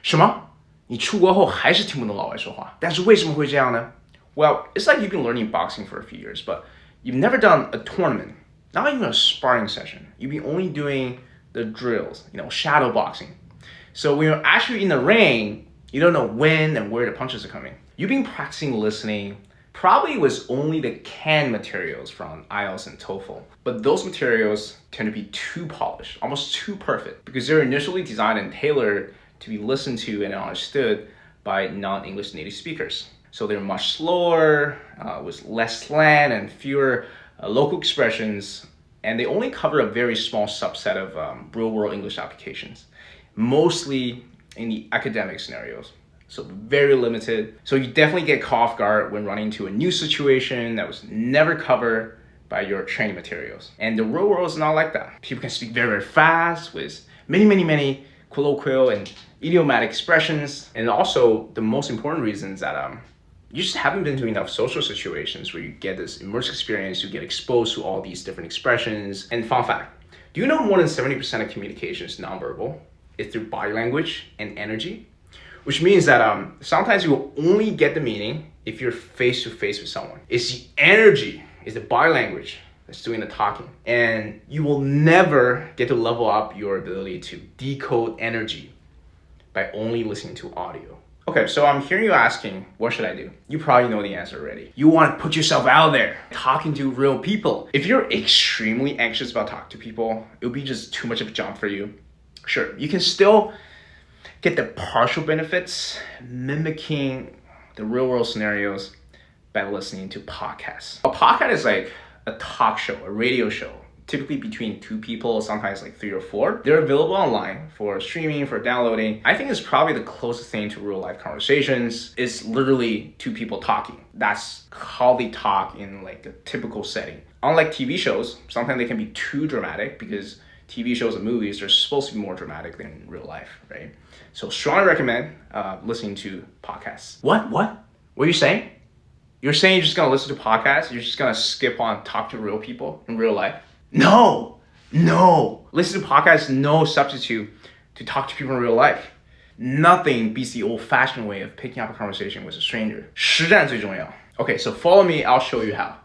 什么？你出国后还是听不懂老外说话？但是为什么会这样呢？ Well, it's like you've been learning boxing for a few years, but you've never done a tournament, not even a sparring session. You've been only doing the drills, shadow boxing. So when you're actually in the ring, you don't know when and where the punches are coming. You've been practicing listening, probably with only the canned materials from IELTS and TOEFL. But those materials tend to be too polished, almost too perfect, because they're initially designed and tailored to be listened to and understood by non-English native speakers. So they're much slower, with less slang and fewer local expressions, and they only cover a very small subset of real-world English applications, mostly in the academic scenarios. So very limited. So you definitely get caught off guard when running into a new situation that was never covered by your training materials. And the real world is not like that. People can speak very, very fast with many colloquial and idiomatic expressions. And also the most important reason is that you just haven't been to enough social situations where you get this immersive experience, you get exposed to all these different expressions. And fun fact, do you know more than 70% of communication is nonverbal? It's through body language and energy, which means that sometimes you will only get the meaning if you're face to face with someone. It's the energy, it's the body language that's doing the talking. And you will never get to level up your ability to decode energy by only listening to audio. Okay, so I'm hearing you asking, what should I do? You probably know the answer already. You want to put yourself out there, talking to real people. If you're extremely anxious about talking to people, it'll be just too much of a jump for you. Sure, you can still get the partial benefits mimicking the real world scenarios by listening to podcasts. A podcast is like a talk show, a radio show, typically between two people, sometimes like 3 or 4. They're available online for streaming, for downloading. I think it's probably the closest thing to real life conversations. It's literally 2 people talking. That's how they talk in like a typical setting. Unlike TV shows, sometimes they can be too dramatic because TV shows and movies are supposed to be more dramatic than real life, right? So strongly recommend listening to podcasts. What? What are you saying? You're saying you're just gonna listen to podcasts? You're just gonna skip on talk to real people in real life? No. Listen to podcasts is no substitute to talk to people in real life. Nothing beats the old-fashioned way of picking up a conversation with a stranger. 实战最重要. Okay, so follow me, I'll show you how.